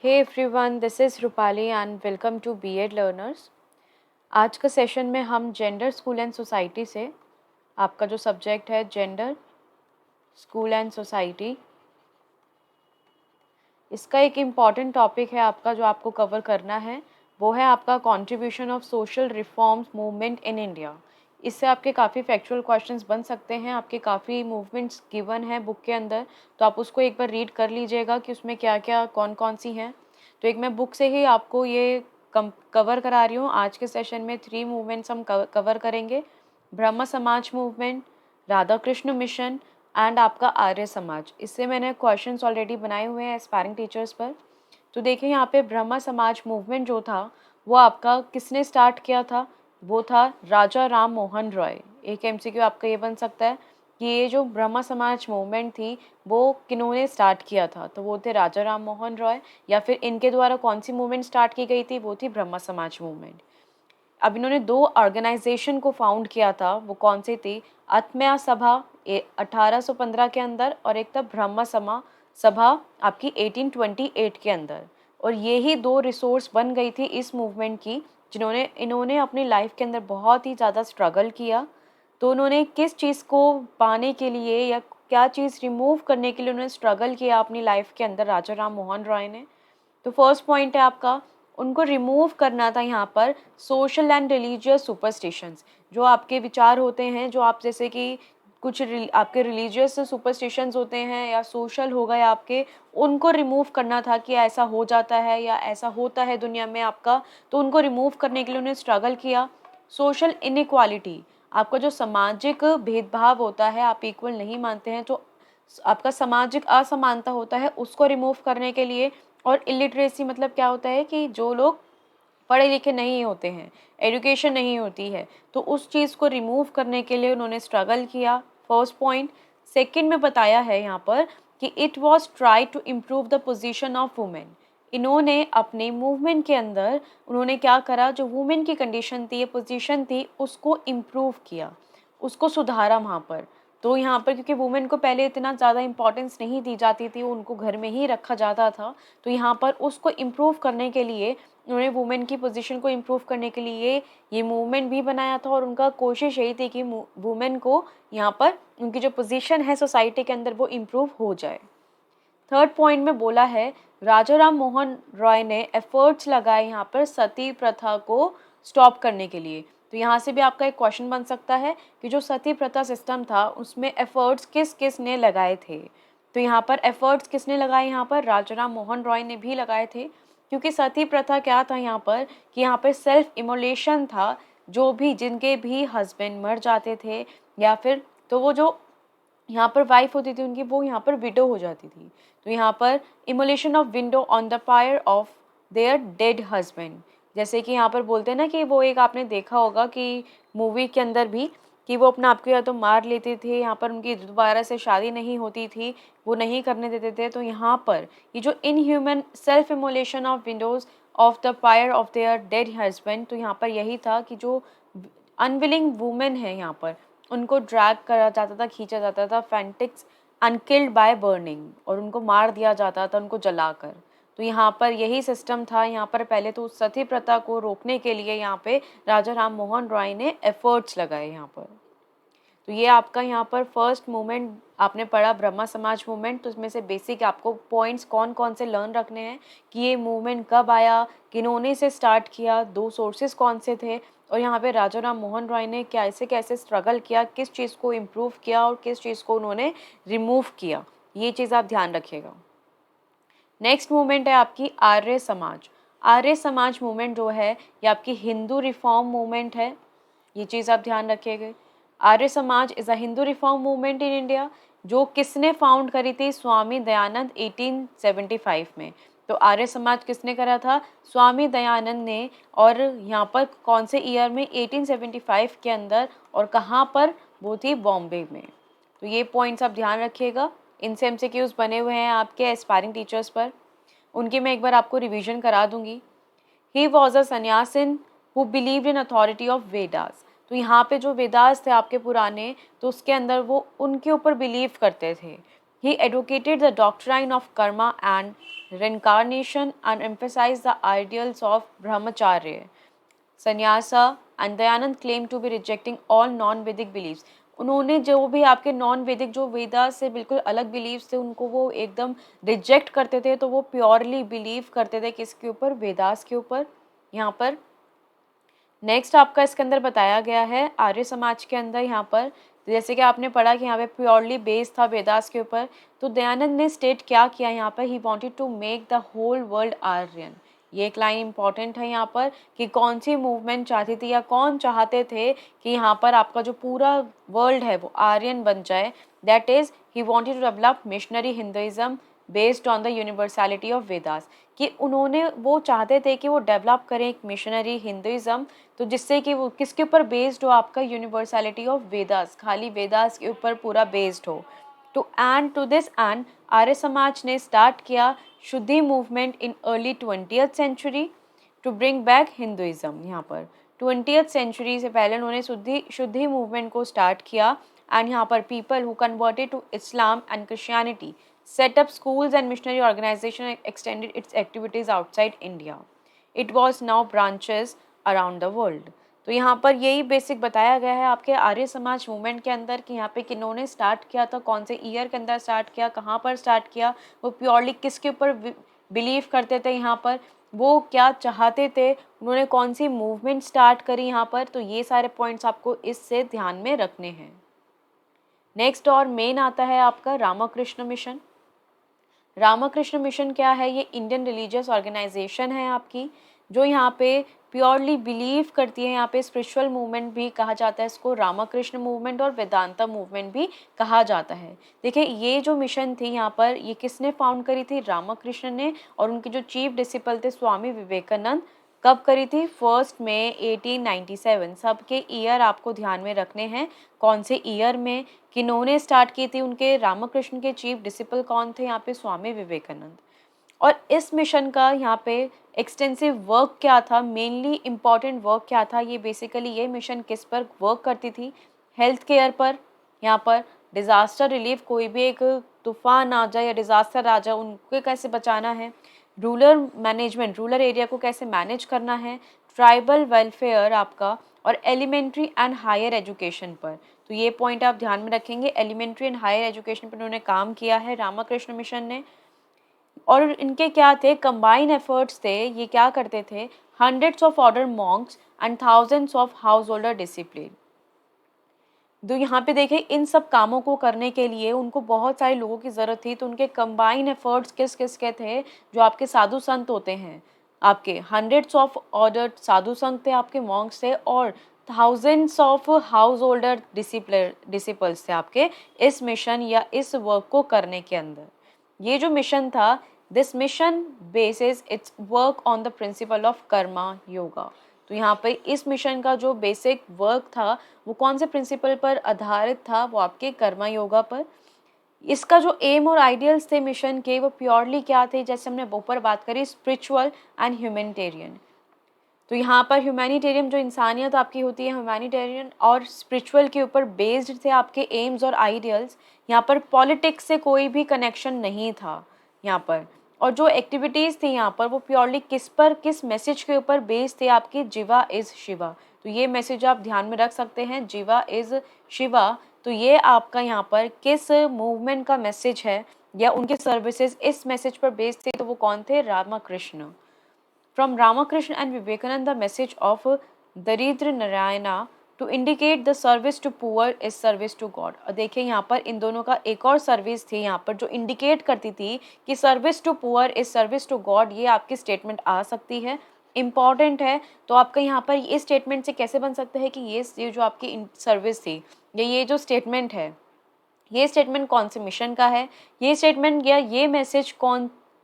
Hey everyone, this is Rupali and welcome to B Ed learners. आज का session में हम जेंडर स्कूल एंड सोसाइटी से आपका जो सब्जेक्ट है जेंडर स्कूल एंड सोसाइटी, इसका एक इम्पॉर्टेंट टॉपिक है आपका जो आपको कवर करना है, वो है आपका contribution of social reforms movement in India. इससे आपके काफ़ी फैक्चुअल क्वेश्चंस बन सकते हैं, आपके काफ़ी मूवमेंट्स गिवन है बुक के अंदर, तो आप उसको एक बार रीड कर लीजिएगा कि उसमें क्या क्या कौन कौन सी हैं। तो एक मैं बुक से ही आपको ये कवर करा रही हूँ। आज के सेशन में 3 मूवमेंट्स हम कवर करेंगे। ब्रह्म समाज movement, Radha Krishna mission and आपका आर्य समाज। इससे मैंने क्वेश्चंस ऑलरेडी बनाए हुए हैं एस्पायरिंग टीचर्स पर। तो देखिए यहाँ पे ब्रह्म समाज मूवमेंट जो था वो आपका किसने स्टार्ट किया था, वो था राजा राम मोहन रॉय। एक एमसीक्यू आपका ये बन सकता है कि ये जो ब्रह्म समाज मूवमेंट थी वो किन्होंने स्टार्ट किया था, तो वो थे राजा राम मोहन रॉय, या फिर इनके द्वारा कौन सी मूवमेंट स्टार्ट की गई थी, वो थी ब्रह्म समाज मूवमेंट। अब इन्होंने 2 ऑर्गेनाइजेशन को फाउंड किया था, वो कौन सी थी, आत्मया सभा 1815 के अंदर, और एक था ब्रह्म समा सभा आपकी 1828 के अंदर। और ये ही 2 रिसोर्स बन गई थी इस मूवमेंट की, जिन्होंने इन्होंने अपनी लाइफ के अंदर बहुत ही ज़्यादा स्ट्रगल किया। तो उन्होंने किस चीज़ को पाने के लिए या क्या चीज़ रिमूव करने के लिए उन्होंने स्ट्रगल किया अपनी लाइफ के अंदर, राजा राम मोहन रॉय ने। तो फर्स्ट पॉइंट है आपका, उनको रिमूव करना था यहाँ पर सोशल एंड रिलीजियस सुपरस्टिशंस। जो आपके विचार होते हैं, जो आप जैसे कि कुछ आपके रिलीजियस सुपरस्टिशंस होते हैं या सोशल हो गए आपके, उनको रिमूव करना था कि ऐसा हो जाता है या ऐसा होता है दुनिया में आपका। तो उनको रिमूव करने के लिए उन्हें स्ट्रगल किया। सोशल इनइक्वालिटी, आपका जो सामाजिक भेदभाव होता है, आप इक्वल नहीं मानते हैं, तो आपका सामाजिक असमानता होता है, उसको रिमूव करने के लिए। और इलिटरेसी मतलब क्या होता है कि जो लोग पढ़े लिखे नहीं होते हैं, एजुकेशन नहीं होती है, तो उस चीज़ को रिमूव करने के लिए उन्होंने स्ट्रगल किया। First point. सेकंड में बताया है यहाँ पर कि it was try to improve the position of women. इन्होंने अपने मूवमेंट के अंदर उन्होंने क्या करा, जो वुमेन की कंडीशन थी या पोजीशन थी उसको इम्प्रूव किया, उसको सुधारा वहाँ पर। तो यहाँ पर क्योंकि वुमेन को पहले इतना ज़्यादा इम्पोर्टेंस नहीं दी जाती थी, उनको घर में ही रखा जाता था, तो यहाँ पर उसको इम्प्रूव करने के लिए उन्होंने वुमेन की पोजीशन को इम्प्रूव करने के लिए ये मूवमेंट भी बनाया था। और उनका कोशिश यही थी कि वुमेन को यहाँ पर उनकी जो पोजीशन है सोसाइटी के अंदर वो इम्प्रूव हो जाए। थर्ड पॉइंट में बोला है राजा राम मोहन रॉय ने एफर्ट्स लगाए यहाँ पर सती प्रथा को स्टॉप करने के लिए। तो यहाँ से भी आपका एक क्वेश्चन बन सकता है कि जो सती प्रथा सिस्टम था उसमें एफर्ट्स किस किस ने लगाए थे। तो यहाँ पर एफर्ट्स किसने लगाए, यहाँ पर राजा राम मोहन रॉय ने भी लगाए थे। क्योंकि सती प्रथा क्या था यहाँ पर कि यहाँ पर सेल्फ इमोलेशन था। जो भी जिनके भी हस्बैंड मर जाते थे या फिर तो वो जो यहाँ पर वाइफ होती थी उनकी, वो यहाँ पर विडो हो जाती थी। तो यहाँ पर immolation of window on the fire of their dead husband, जैसे कि यहाँ पर बोलते हैं ना कि वो एक आपने देखा होगा कि मूवी के अंदर भी कि वो अपना आपको या तो मार लेते थे, यहाँ पर उनकी दोबारा से शादी नहीं होती थी, वो नहीं करने देते थे। तो यहाँ पर ये जो inhuman self immolation of Windows of the fire of their dead husband, तो यहाँ पर यही था कि जो अनविलिंग वुमेन है यहाँ पर उनको ड्रैग करा जाता था, खींचा जाता था फैंटिक्स अनकिल्ड बाय बर्निंग, और उनको मार दिया जाता था उनको जलाकर। तो यहाँ पर यही सिस्टम था। यहाँ पर पहले तो सती प्रथा को रोकने के लिए यहाँ पे राजा राम मोहन रॉय ने एफर्ट्स लगाए यहाँ पर। तो ये आपका यहाँ पर फर्स्ट मूवमेंट आपने पढ़ा ब्रह्मा समाज मूवमेंट। तो इसमें से बेसिक आपको पॉइंट्स कौन कौन से लर्न रखने हैं कि ये मूवमेंट कब आया, किन्होंने इसे स्टार्ट किया, 2 सोर्सेज कौन से थे, और यहाँ पे राजा राम मोहन रॉय ने कैसे कैसे स्ट्रगल किया, किस चीज़ को इम्प्रूव किया और किस चीज़ को उन्होंने रिमूव किया। ये चीज़ आप ध्यान रखिएगा। नेक्स्ट मूवमेंट है आपकी आर्य समाज। आर्य समाज मूवमेंट जो है ये आपकी हिंदू रिफॉर्म मूवमेंट है, ये चीज़ आप ध्यान रखिएगा। Arya Samaj is a Hindu reform movement in India, जो किसने फाउंड करी थी, स्वामी दयानंद 1875 में। तो आर्य समाज किसने करा था, स्वामी दयानंद ने। और यहाँ पर कौन से ईयर में, 1875 के अंदर, और कहाँ पर, वो थी बॉम्बे में। तो ये पॉइंट्स आप ध्यान रखिएगा, इनसे एमसीक्यूज बने हुए हैं आपके एस्पायरिंग टीचर्स पर, उनकी मैं एक बार आपको रिवीजन करा दूंगी। He was a sannyasin who believed in authority of Vedas. तो यहाँ पे जो वेदास थे आपके पुराने, तो उसके अंदर वो उनके ऊपर बिलीव करते थे। He advocated the doctrine of karma and reincarnation and emphasized the ideals of brahmacharya, sannyasa and Dayanand claim to be rejecting all non Vedic believes. उन्होंने जो भी आपके नॉन वैदिक जो वेदा से बिल्कुल अलग बिलीव्स थे उनको वो एकदम रिजेक्ट करते थे, तो वो प्योरली बिलीव करते थे किसके ऊपर, वेदास के ऊपर। यहाँ पर नेक्स्ट आपका इसके अंदर बताया गया है आर्य समाज के अंदर, यहाँ पर जैसे कि आपने पढ़ा कि यहाँ पे प्योरली बेस्ड था वेदास के ऊपर, तो दयानंद ने स्टेट क्या किया यहाँ पर, he wanted to make the whole world Aryan. ये एक लाइन इंपॉर्टेंट है यहाँ पर कि कौन सी मूवमेंट चाहती थी या कौन चाहते थे कि यहाँ पर आपका जो पूरा वर्ल्ड है वो आर्यन बन जाए। That is he wanted to develop missionary Hinduism based on the universality of Vedas, कि उन्होंने वो चाहते थे कि वो डेवलप करें एक मिशनरी हिंदुइज्म, तो जिससे कि वो किसके ऊपर बेस्ड हो, आपका यूनिवर्सैलिटी ऑफ वेदास, खाली वेदास के ऊपर पूरा बेस्ड हो। To this and Arya Samaj ने स्टार्ट किया Shuddhi movement in early 20th century to bring back Hinduism. यहाँ पर 20th सेंचुरी से पहले उन्होंने शुद्धि मूवमेंट को स्टार्ट किया, एंड यहाँ पर people who converted to Islam and Christianity set up schools and missionary organization and extended its activities outside India. It was now branches around the world. तो यहाँ पर यही बेसिक बताया गया है आपके आर्य समाज मूवमेंट के अंदर कि यहाँ पे किन्होंने स्टार्ट किया था, कौन से ईयर के अंदर स्टार्ट किया, कहाँ पर स्टार्ट किया, वो प्योरली किसके ऊपर बिलीव करते थे, यहाँ पर वो क्या चाहते थे, उन्होंने कौन सी मूवमेंट स्टार्ट करी यहाँ पर, तो ये सारे पॉइंट्स आपको इससे ध्यान में रखने हैं। नेक्स्ट और मेन आता है आपका रामकृष्ण मिशन। रामकृष्ण मिशन क्या है, ये इंडियन रिलीजियस ऑर्गेनाइजेशन है आपकी, जो यहाँ पे प्योरली बिलीव करती है, यहाँ पे स्पिरिचुअल मूवमेंट भी कहा जाता है इसको, रामकृष्ण मूवमेंट और वेदांता मूवमेंट भी कहा जाता है। देखिए ये जो मिशन थी यहाँ पर, ये किसने फाउंड करी थी, रामकृष्ण ने, और उनके जो चीफ डिसिपल थे स्वामी विवेकानंद। कब करी थी, 1 मई 1897। सबके ईयर आपको ध्यान में रखने हैं, कौन से ईयर में किन्होंने स्टार्ट की थी, उनके रामकृष्ण के चीफ डिसिपल कौन थे, यहाँ पे स्वामी विवेकानंद। और इस मिशन का यहाँ पे एक्सटेंसिव वर्क क्या था, मेनली इम्पॉर्टेंट वर्क क्या था, ये बेसिकली ये मिशन किस पर वर्क करती थी, हेल्थ केयर पर, यहाँ पर डिज़ास्टर रिलीफ, कोई भी एक तूफान आ जाए या डिज़ास्टर आ जाए उनको कैसे बचाना है, रूरल मैनेजमेंट, रूरल एरिया को कैसे मैनेज करना है, ट्राइबल वेलफेयर आपका, और एलिमेंट्री एंड हायर एजुकेशन पर। तो ये पॉइंट आप ध्यान में रखेंगे, एलिमेंट्री एंड हायर एजुकेशन पर उन्होंने काम किया है रामकृष्ण मिशन ने। और इनके क्या थे, कंबाइन एफर्ट्स थे, ये क्या करते थे, hundreds of order Monks and thousands of house holder discipline. तो यहाँ पे देखें इन सब कामों को करने के लिए उनको बहुत सारे लोगों की ज़रूरत थी, तो उनके कंबाइन एफर्ट्स किस किस के थे, जो आपके साधु संत होते हैं, आपके हंड्रेड्स ऑफ ऑर्डर साधु संत थे, आपके मॉन्क्स थे, और thousands of house holder disciples थे आपके इस मिशन या इस वर्क को करने के अंदर। ये जो मिशन था, this mission basis it's work on the principle of Karma yoga. तो यहाँ पे इस मिशन का जो बेसिक वर्क था वो कौन से प्रिंसिपल पर आधारित था, वो आपके कर्मा योगा पर। इसका जो एम और आइडियल्स थे मिशन के, वो प्योरली क्या थे, जैसे हमने ऊपर बात करी, स्पिरिचुअल एंड ह्यूमैनिटेरियन। तो यहाँ पर ह्यूमैनिटेरियन जो इंसानियत आपकी होती है, ह्यूमैनिटेरियन और स्पिरिचुअल के ऊपर बेस्ड थे आपके एम्स और आइडियल्स। यहाँ पर पॉलिटिक्स से कोई भी कनेक्शन नहीं था यहाँ पर, और जो एक्टिविटीज़ थी यहाँ पर वो प्योरली किस पर, किस मैसेज के ऊपर बेस्ड थे, आपकी जीवा इज़ शिवा। तो ये मैसेज आप ध्यान में रख सकते हैं, जीवा इज़ शिवा। तो ये आपका यहाँ पर किस मूवमेंट का मैसेज है या उनके सर्विसेज इस मैसेज पर बेस्ड थे, तो वो कौन थे, Ramakrishna. From Ramakrishna and Vivekananda, the message of Daridra Narayana to indicate the service to poor is service to God। और देखिए यहाँ पर इन दोनों का एक और सर्विस थी यहाँ पर जो इंडिकेट करती थी कि service to poor is service to God. ये आपकी स्टेटमेंट आ सकती है, इम्पॉर्टेंट है। तो आपका यहाँ पर इस स्टेटमेंट से कैसे बन सकता है कि ये जो आपकी सर्विस थी या ये जो स्टेटमेंट है, ये स्टेटमेंट कौन से मिशन का है, ये स्टेटमेंट या ये मैसेज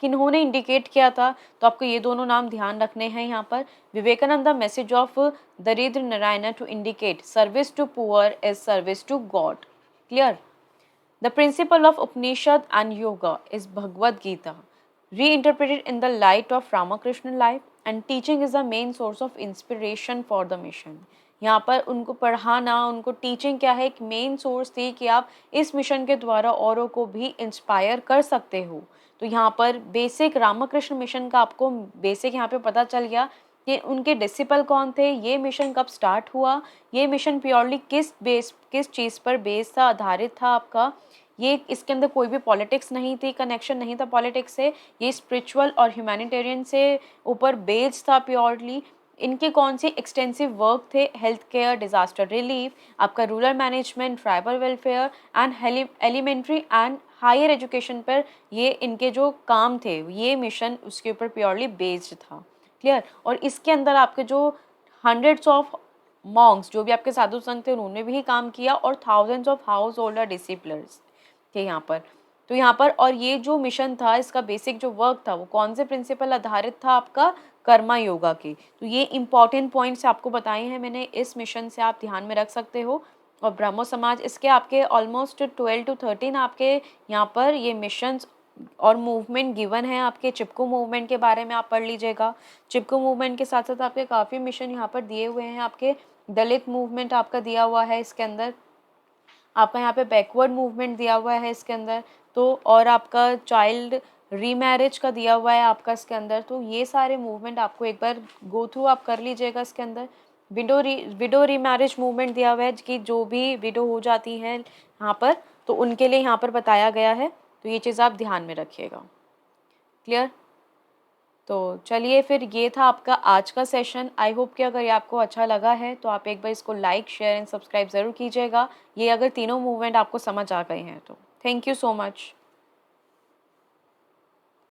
किन्होंने इंडिकेट किया था। तो आपको ये दोनों नाम ध्यान रखने हैं यहाँ पर। Vivekananda, message of Daridra Narayan to indicate service to poor is service to God. Clear. The principle of Upanishad and yoga is Bhagavad Gita reinterpreted in the light of Ramakrishna life, and teaching is the main source of inspiration for the mission। यहाँ पर उनको पढ़ाना, उनको teaching क्या है, एक main source थी कि आप इस मिशन के द्वारा औरों को भी इंस्पायर कर सकते हो। तो यहाँ पर बेसिक रामकृष्ण मिशन का आपको बेसिक यहाँ पे पता चल गया कि उनके डिसिपल कौन थे, ये मिशन कब स्टार्ट हुआ, ये मिशन प्योरली किस चीज़ पर बेस था, आधारित था आपका। ये इसके अंदर कोई भी पॉलिटिक्स नहीं थी, कनेक्शन नहीं था पॉलिटिक्स से, ये स्पिरिचुअल और ह्यूमैनिटेरियन से ऊपर बेस्ड था प्योरली। इनके कौन से एक्सटेंसिव वर्क थे, हेल्थ केयर, डिज़ास्टर रिलीफ, आपका rural management, tribal welfare and elementary and higher education पर ये इनके जो काम थे, ये मिशन उसके ऊपर प्योरली बेस्ड था। क्लियर? और इसके अंदर आपके जो हंड्रेड्स ऑफ मॉन्क्स, जो भी आपके साधु संत थे, उन्होंने भी काम किया और thousands of house holder disciplines थे यहाँ पर। तो यहाँ पर और ये जो मिशन था, इसका बेसिक जो वर्क था वो कौन से प्रिंसिपल आधारित था, आपका कर्मा योगा की। तो ये इंपॉर्टेंट पॉइंट्स आपको बताए हैं मैंने इस मिशन से, आप ध्यान में रख सकते हो। और ब्रह्मो समाज इसके आपके ऑलमोस्ट 12 to 13 आपके यहाँ पर ये मिशंस और मूवमेंट गिवन है। आपके चिपको मूवमेंट के बारे में आप पढ़ लीजिएगा। चिपको मूवमेंट के साथ साथ आपके काफ़ी मिशन यहाँ पर दिए हुए हैं। आपके दलित मूवमेंट आपका दिया हुआ है इसके अंदर, आपका यहाँ पे बैकवर्ड मूवमेंट दिया हुआ है इसके अंदर, तो और आपका चाइल्ड रीमैरिज का दिया हुआ है आपका इसके अंदर। तो ये सारे मूवमेंट आपको एक बार गो थ्रू आप कर लीजिएगा इसके अंदर। विडो रीमैरिज मूवमेंट दिया हुआ है कि जो भी विडो हो जाती हैं यहाँ पर, तो उनके लिए यहाँ पर बताया गया है। तो ये चीज़ आप ध्यान में रखिएगा। क्लियर? तो चलिए फिर ये था आपका आज का सेशन। आई होप कि अगर ये आपको अच्छा लगा है तो आप एक बार इसको लाइक, शेयर एंड सब्सक्राइब ज़रूर कीजिएगा, ये अगर तीनों मूवमेंट आपको समझ आ गए हैं तो। Thank you so much.